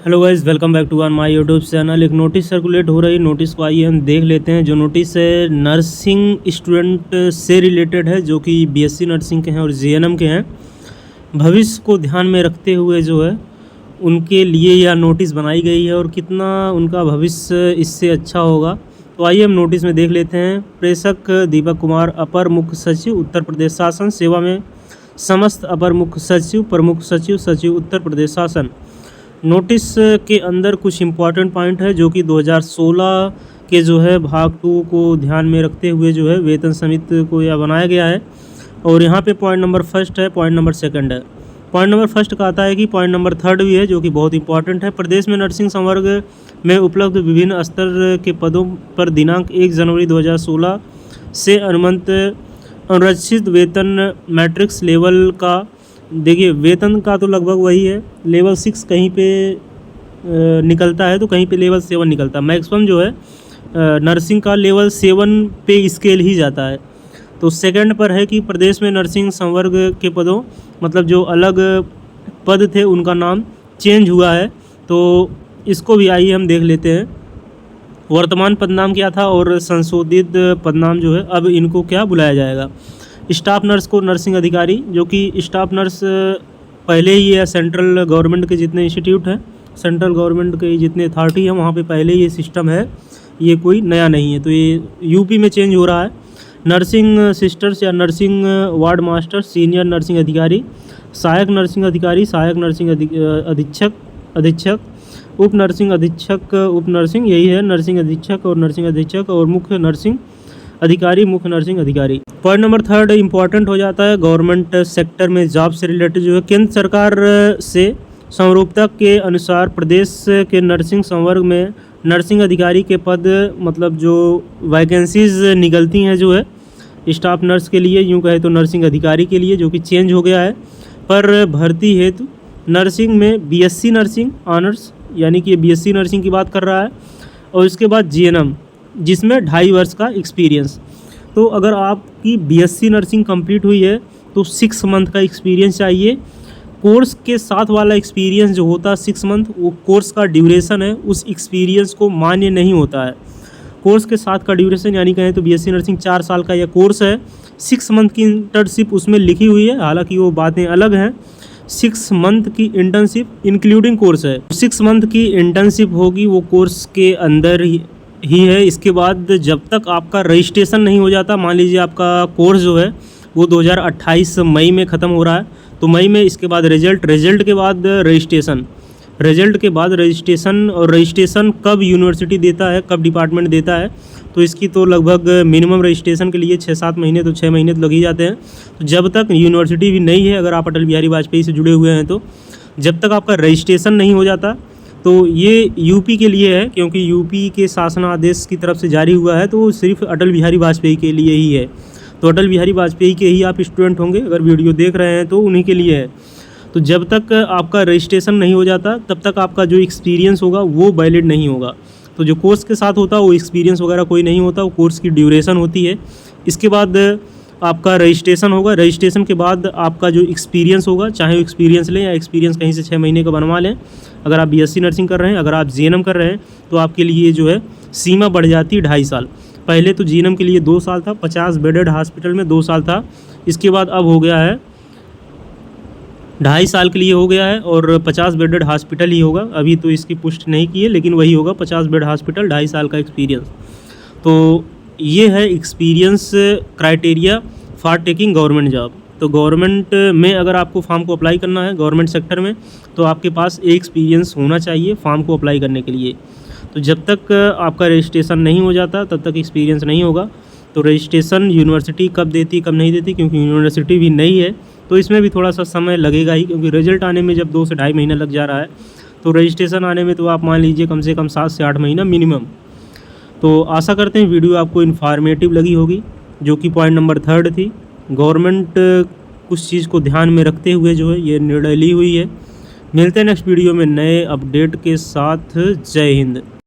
Hello guys, welcome back to our my YouTube channel. एक notice circulate हो रही है, नोटिस को आइए हम देख लेते हैं। जो नोटिस है नर्सिंग स्टूडेंट से रिलेटेड है, जो कि बीएससी नर्सिंग के हैं और जीएनएम के हैं। भविष्य को ध्यान में रखते हुए जो है उनके लिए यह नोटिस बनाई गई है और कितना उनका भविष्य इससे अच्छा होगा। तो आइए हम नोटिस में देख लेते हैं। प्रेषक दीपक कुमार, अपर मुख्य सचिव उत्तर प्रदेश शासन सेवा में समस्त अपर मुख्य सचिव, प्रमुख सचिव, सचिव उत्तर प्रदेश शासन। नोटिस के अंदर कुछ इम्पॉर्टेंट पॉइंट है जो कि 2016 के जो है भाग 2 को ध्यान में रखते हुए जो है वेतन समिति को यह बनाया गया है। और यहाँ पे पॉइंट नंबर फर्स्ट है, पॉइंट नंबर सेकंड है। पॉइंट नंबर फर्स्ट का आता है कि पॉइंट नंबर थर्ड भी है जो कि बहुत इंपॉर्टेंट है। प्रदेश में नर्सिंग संवर्ग में उपलब्ध विभिन्न स्तर के पदों पर दिनांक 1 जनवरी 2016 से अनुरक्षित वेतन मैट्रिक्स लेवल का, देखिए वेतन का तो लगभग वही है, लेवल 6 कहीं पे निकलता है तो कहीं पे लेवल 7 निकलता है। मैक्सिमम जो है नर्सिंग का लेवल 7 पे स्केल ही जाता है। तो सेकंड पर है कि प्रदेश में नर्सिंग संवर्ग के पदों, मतलब जो अलग पद थे उनका नाम चेंज हुआ है। तो इसको भी आइए हम देख लेते हैं। वर्तमान पदनाम क्या था और संशोधित पदनाम जो है अब इनको क्या बुलाया जाएगा। स्टाफ नर्स को नर्सिंग अधिकारी, जो कि स्टाफ नर्स पहले ही है। सेंट्रल गवर्नमेंट के जितने इंस्टीट्यूट हैं, सेंट्रल गवर्नमेंट के जितने अथॉरिटी हैं वहाँ पे पहले ही ये सिस्टम है, ये कोई नया नहीं है। तो ये यूपी में चेंज हो रहा है। नर्सिंग सिस्टर्स या nursing ward master, senior nursing अधिकारी, सहायक नर्सिंग अधिकारी, सहायक नर्सिंग अधीक्षक, उप नर्सिंग अधीक्षक, उप नर्सिंग, यही है नर्सिंग अधीक्षक और नर्सिंग अधीक्षक, और मुख्य नर्सिंग अधिकारी, मुख्य नर्सिंग अधिकारी। पॉइंट नंबर थर्ड इंपॉर्टेंट हो जाता है। गवर्नमेंट सेक्टर में जॉब से रिलेटेड जो है केंद्र सरकार से समरूपता के अनुसार प्रदेश के नर्सिंग संवर्ग में नर्सिंग अधिकारी के पद, मतलब जो वैकेंसीज निकलती हैं जो है स्टाफ नर्स के लिए, यूँ कहे तो नर्सिंग अधिकारी के लिए, जो कि चेंज हो गया है। पर भर्ती हेतु नर्सिंग में बीएससी नर्सिंग ऑनर्स, यानी कि बीएससी नर्सिंग की बात कर रहा है, और इसके बाद जीएनएम जिसमें 2.5 वर्ष का एक्सपीरियंस। तो अगर आपकी बीएससी नर्सिंग कंप्लीट हुई है तो 6 मंथ का एक्सपीरियंस चाहिए। कोर्स के साथ वाला एक्सपीरियंस जो होता है 6 मंथ, वो कोर्स का ड्यूरेशन है, उस एक्सपीरियंस को मान्य नहीं होता है। कोर्स के साथ का ड्यूरेशन, यानी कहें तो बीएससी नर्सिंग 4 साल का यह कोर्स है। 6 मंथ की इंटर्नशिप उसमें लिखी हुई है, हालांकि वो बातें अलग हैं। 6 मंथ की इंटर्नशिप इंक्लूडिंग कोर्स है। 6 मंथ की इंटर्नशिप होगी, वो कोर्स के अंदर ही है। इसके बाद जब तक आपका रजिस्ट्रेशन नहीं हो जाता, मान लीजिए आपका कोर्स जो है वो 2028 मई में ख़त्म हो रहा है, तो मई में इसके बाद रिजल्ट के बाद रजिस्ट्रेशन, रिजल्ट के बाद रजिस्ट्रेशन, और रजिस्ट्रेशन कब यूनिवर्सिटी देता है, कब डिपार्टमेंट देता है, तो इसकी तो लगभग मिनिमम रजिस्ट्रेशन के लिए 6-7 महीने, तो 6 महीने तो लग ही जाते हैं। तो जब तक यूनिवर्सिटी भी नहीं है, अगर आप अटल बिहारी वाजपेयी से जुड़े हुए हैं, तो जब तक आपका रजिस्ट्रेशन नहीं हो जाता, तो ये यूपी के लिए है, क्योंकि यूपी के शासनादेश की तरफ से जारी हुआ है, तो सिर्फ अटल बिहारी वाजपेयी के लिए ही है। तो अटल बिहारी वाजपेयी के ही आप स्टूडेंट होंगे, अगर वीडियो देख रहे हैं तो उन्हीं के लिए है। तो जब तक आपका रजिस्ट्रेशन नहीं हो जाता तब तक आपका जो एक्सपीरियंस होगा वो वैलिड नहीं होगा। तो जो कोर्स के साथ होता है वो एक्सपीरियंस वगैरह कोई नहीं होता, वो कोर्स की ड्यूरेशन होती है। इसके बाद आपका रजिस्ट्रेशन होगा, रजिस्ट्रेशन के बाद आपका जो एक्सपीरियंस होगा, चाहे वो एक्सपीरियंस लें या एक्सपीरियंस कहीं से 6 महीने का बनवा लें। अगर आप बीएससी नर्सिंग कर रहे हैं, अगर आप जीएनएम कर रहे हैं, तो आपके लिए जो है सीमा बढ़ जाती है 2.5 साल। पहले तो जीएनएम के लिए 2 साल था, 50 बेडेड हॉस्पिटल में 2 साल था। इसके बाद अब हो गया है 2.5 साल के लिए हो गया है, और 50 बेडेड हॉस्पिटल ही होगा। अभी तो इसकी पुष्टि नहीं की है, लेकिन वही होगा 50 बेड हॉस्पिटल, 2.5 साल का एक्सपीरियंस। तो ये है experience criteria for taking government job. तो गवर्नमेंट में अगर आपको फॉर्म को अप्लाई करना है गवर्नमेंट सेक्टर में, तो आपके पास एक्सपीरियंस होना चाहिए फॉर्म को अप्लाई करने के लिए। तो जब तक आपका रजिस्ट्रेशन नहीं हो जाता तब तक एक्सपीरियंस नहीं होगा। तो रजिस्ट्रेशन यूनिवर्सिटी कब देती कब नहीं देती, क्योंकि यूनिवर्सिटी भी नहीं है, तो इसमें भी थोड़ा सा समय लगेगा ही, क्योंकि रिजल्ट आने में जब 2 से 2.5 महीना लग जा रहा है, तो रजिस्ट्रेशन आने में तो आप मान लीजिए कम से कम 7 से 8 महीना मिनिमम। तो आशा करते हैं वीडियो आपको इन्फॉर्मेटिव लगी होगी, जो कि पॉइंट नंबर थर्ड थी। गवर्नमेंट कुछ चीज़ को ध्यान में रखते हुए जो है ये निर्णय ली हुई है। मिलते हैं नेक्स्ट वीडियो में नए अपडेट के साथ। जय हिंद।